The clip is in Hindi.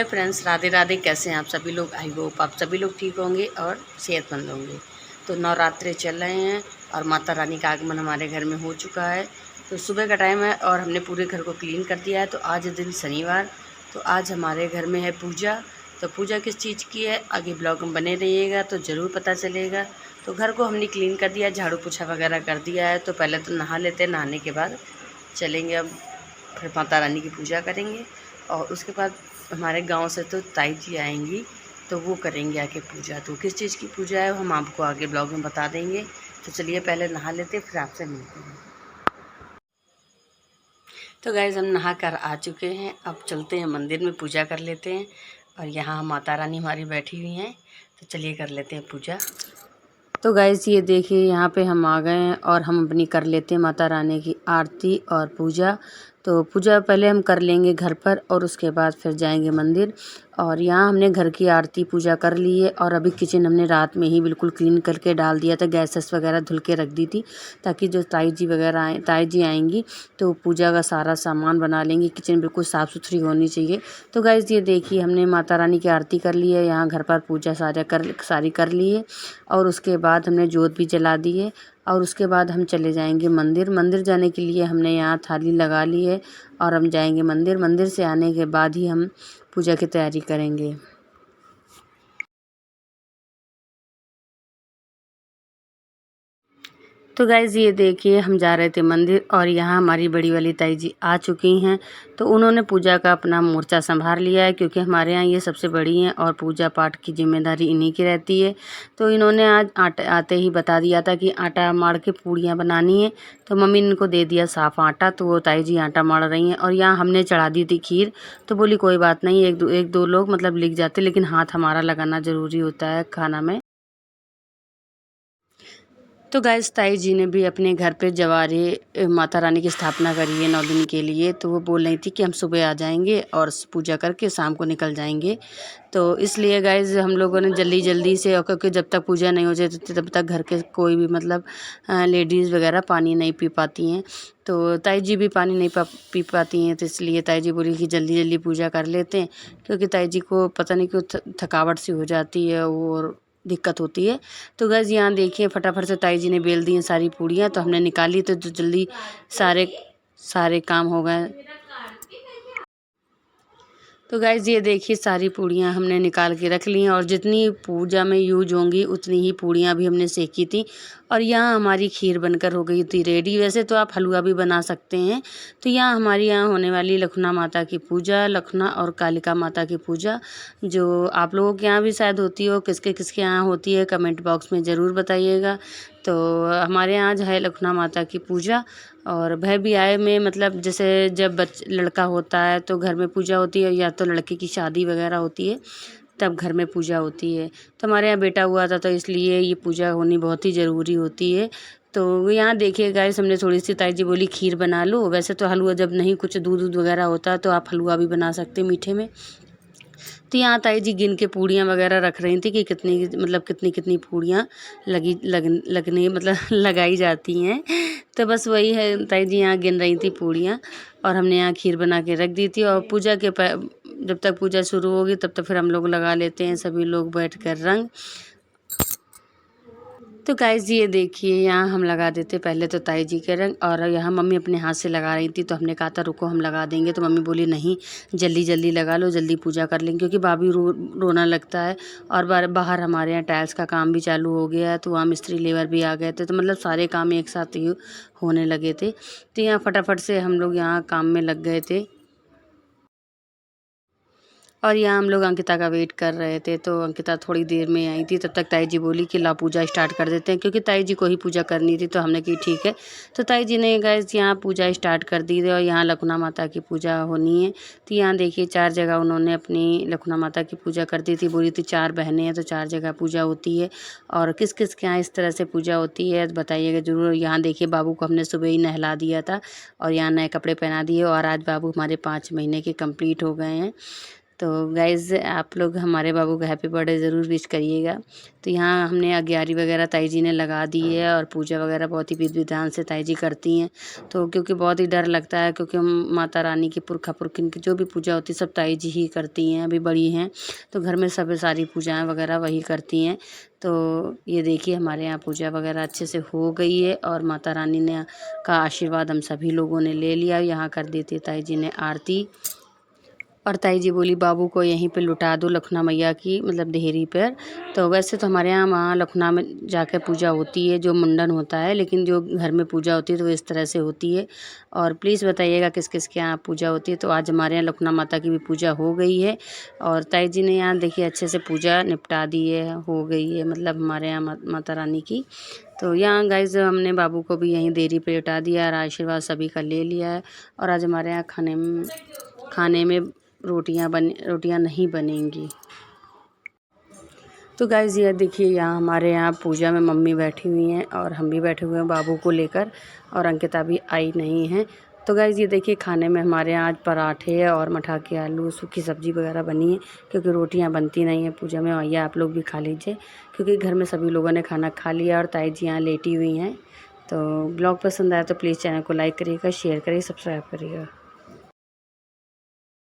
Hello friends, Radhe Radhe. कैसे हैं आप सभी लोग? आई होप आप सभी लोग ठीक होंगे और सेहतमंद होंगे। तो नवरात्रे चल रहे हैं और माता रानी का आगमन हमारे घर में हो चुका है। तो सुबह का टाइम है और हमने पूरे घर को क्लीन कर दिया है। तो आज दिन शनिवार, तो आज हमारे घर में है पूजा। तो पूजा किस चीज़ की है, आगे ब्लॉग में बने रहिएगा तो ज़रूर पता चलेगा। तो घर को हमने क्लीन कर दिया, झाड़ू पोछा वगैरह कर दिया है। तो पहले तो नहा लेते हैं, नहाने के बाद चलेंगे अब फिर माता रानी की पूजा करेंगे। और उसके बाद हमारे गांव से तो ताई जी आएंगी, तो वो करेंगे आके पूजा। तो किस चीज़ की पूजा है हम आपको आगे ब्लॉग में बता देंगे। तो चलिए पहले नहा लेते, फिर आपसे मिलते हैं। तो गाइज़ हम नहा कर आ चुके हैं, अब चलते हैं मंदिर में पूजा कर लेते हैं। और यहाँ माता रानी हमारी बैठी हुई हैं, तो चलिए कर लेते हैं पूजा। तो गाइज़ ये देखिए, यहाँ पे हम आ गए हैं और हम अपनी कर लेते हैं माता रानी की आरती और पूजा। तो पूजा पहले हम कर लेंगे घर पर और उसके बाद फिर जाएंगे मंदिर। और यहाँ हमने घर की आरती पूजा कर ली है और अभी किचन हमने रात में ही बिल्कुल क्लीन करके डाल दिया था, गैसेस वगैरह धुल के रख दी थी ताकि जो ताई जी आएंगी तो पूजा का सारा सामान बना लेंगे। किचन बिल्कुल साफ़ सुथरी होनी चाहिए। तो गाइज़ ये देखिए, हमने माता रानी की आरती कर ली है, यहाँ घर पर पूजा सारी कर ली है। और उसके बाद हमने जोत भी जला दी है और उसके बाद हम चले जाएंगे मंदिर। मंदिर जाने के लिए हमने यहाँ थाली लगा ली है और हम जाएंगे मंदिर। मंदिर से आने के बाद ही हम पूजा की तैयारी करेंगे। तो गाइज़ ये देखिए, हम जा रहे थे मंदिर और यहाँ हमारी बड़ी वाली ताई जी आ चुकी हैं। तो उन्होंने पूजा का अपना मोर्चा संभाल लिया है, क्योंकि हमारे यहाँ ये सबसे बड़ी हैं और पूजा पाठ की जिम्मेदारी इन्हीं की रहती है। तो इन्होंने आज आते ही बता दिया था कि आटा मार के पूड़ियाँ बनानी है। तो मम्मी ने इनको दे दिया साफ़ आटा, तो वो ताई जी आटा मार रही हैं। और यहाँ हमने चढ़ा दी थी खीर। तो बोली कोई बात नहीं, एक दो लोग मतलब लिख जाते, लेकिन हाथ हमारा लगाना ज़रूरी होता है खाना में। तो गाइस ताई जी ने भी अपने घर पे जवारे माता रानी की स्थापना करी है 9 दिन के लिए। तो वो बोल रही थी कि हम सुबह आ जाएंगे और पूजा करके शाम को निकल जाएंगे। तो इसलिए गाइस हम लोगों ने जल्दी जल्दी से, और क्योंकि जब तक पूजा नहीं हो जाती तब तक घर के कोई भी मतलब लेडीज़ वगैरह पानी नहीं पी पाती हैं। तो ताई जी भी पानी नहीं पी पाती हैं। तो इसलिए ताई जी बोली कि जल्दी जल्दी पूजा कर लेते हैं, क्योंकि ताई जी को पता नहीं क्यों थकावट सी हो जाती है और दिक्कत होती है। तो गाइस यहाँ देखिए, फटाफट से ताई जी ने बेल दी हैं सारी पूड़ियाँ, तो हमने निकाली तो जल्दी सारे सारे काम हो गए। तो गाइज़ ये देखिए, सारी पूड़ियाँ हमने निकाल के रख ली हैं और जितनी पूजा में यूज होंगी उतनी ही पूड़ियाँ भी हमने सेकी थी। और यहाँ हमारी खीर बनकर हो गई थी रेडी। वैसे तो आप हलवा भी बना सकते हैं। तो हमारे यहाँ होने वाली लखना माता की पूजा, लखना और कालिका माता की पूजा, जो आप लोगों के यहाँ भी शायद होती हो, किसके किसके यहाँ होती है कमेंट बॉक्स में ज़रूर बताइएगा। तो हमारे यहाँ आज है लखना माता की पूजा। और भय भी आए में मतलब जैसे जब लड़का होता है तो घर में पूजा होती है, या तो लड़के की शादी वगैरह होती है तब घर में पूजा होती है। तो हमारे यहाँ बेटा हुआ था, तो इसलिए ये पूजा होनी बहुत ही ज़रूरी होती है। तो यहाँ देखिए गाइस, हमने थोड़ी सी, ताई जी बोली खीर बना लो। वैसे तो हलवा जब नहीं कुछ दूध वगैरह होता तो आप हलवा भी बना सकते मीठे में। तो यहाँ ताई जी गिन के पूड़ियाँ वगैरह रख रही थी कि कितनी कितनी पूड़ियाँ लगने मतलब लगाई जाती हैं। तो बस वही है, ताई जी यहाँ गिन रही थी पूड़ियाँ और हमने यहाँ खीर बना के रख दी थी। और जब तक पूजा शुरू होगी तब तक फिर हम लोग लगा लेते हैं सभी लोग बैठ कर रंग। तो गाइस ये देखिए, यहाँ हम लगा देते पहले तो ताई जी के रंग, और यहाँ मम्मी अपने हाथ से लगा रही थी। तो हमने कहा था रुको हम लगा देंगे, तो मम्मी बोली नहीं, जल्दी जल्दी लगा लो, जल्दी पूजा कर लेंगे, क्योंकि भाभी रोना लगता है। और बाहर हमारे यहाँ टाइल्स का काम भी चालू हो गया है, तो वहाँ मिस्त्री लेबर भी आ गए थे। तो मतलब सारे काम एक साथ ही होने लगे थे। तो यहाँ फटाफट से हम लोग यहाँ काम में लग गए थे। और यहाँ हम लोग अंकिता का वेट कर रहे थे। तो अंकिता थोड़ी देर में आई थी, तब तक ताई जी बोली कि ला पूजा स्टार्ट कर देते हैं, क्योंकि ताई जी को ही पूजा करनी थी। तो हमने की ठीक है। तो ताई जी ने गाइस यहाँ पूजा स्टार्ट कर दी थी और यहाँ लखना माता की पूजा होनी है। तो यहाँ देखिए 4 जगह उन्होंने अपनी लखना माता की पूजा कर दी थी। बोली थी 4 बहनें हैं तो 4 जगह पूजा होती है। और किस किस के यहाँ इस तरह से पूजा होती है बताइएगा ज़रूर। यहाँ देखिए, बाबू को हमने सुबह ही नहला दिया था और यहाँ नए कपड़े पहना दिए, और आज बाबू हमारे 5 महीने के कंप्लीट हो गए हैं। तो गाइज़ आप लोग हमारे बाबू को हैप्पी बर्थडे ज़रूर विश करिएगा। तो यहाँ हमने अग्यारी वगैरह ताई जी ने लगा दी है और पूजा वगैरह बहुत ही विधि विधान से ताई जी करती हैं। तो क्योंकि बहुत ही डर लगता है, क्योंकि हम माता रानी की पुरखा पुरखिन की जो भी पूजा होती है सब ताई जी ही करती हैं, अभी बड़ी हैं तो घर में सब सारी पूजाएँ वगैरह वही करती हैं। तो ये देखिए हमारे यहाँ पूजा वगैरह अच्छे से हो गई है और माता रानी ने का आशीर्वाद हम सभी लोगों ने ले लिया। यहाँ कर दी थी ताई जी ने आरती और ताई जी बोली बाबू को यहीं पे लुटा दो लखना मैया की मतलब देहरी पर। तो वैसे तो हमारे यहाँ वहाँ लखना में जाकर पूजा होती है, जो मुंडन होता है, लेकिन जो घर में पूजा होती है तो वो इस तरह से होती है। और प्लीज़ बताइएगा किस किस के यहाँ पूजा होती है। तो आज हमारे यहाँ लखना माता की भी पूजा हो गई है और ताई जी ने यहाँ देखिए अच्छे से पूजा निपटा दी है, हो गई है मतलब हमारे यहाँ माता रानी की। तो यहाँ गाइज हमने बाबू को भी यहीं देहरी पे लिटा दिया और आशीर्वाद सभी का ले लिया है। और आज हमारे यहाँ खाने में रोटियां नहीं बनेंगी। तो गाइज़ ये देखिए यहाँ हमारे यहाँ पूजा में मम्मी बैठी हुई हैं और हम भी बैठे हुए हैं बाबू को लेकर और अंकिता भी आई नहीं है। तो गाइज़ ये देखिए खाने में हमारे यहाँ आज पराठे और मठा के आलू सूखी सब्ज़ी वगैरह बनी है, क्योंकि रोटियां बनती नहीं हैं पूजा में। आइए आप लोग भी खा लीजिए, क्योंकि घर में सभी लोगों ने खाना खा लिया और ताई जी यहाँ लेटी हुई हैं। तो ब्लॉग पसंद आया तो प्लीज़ चैनल को लाइक करिएगा, शेयर करिए, सब्सक्राइब करिएगा।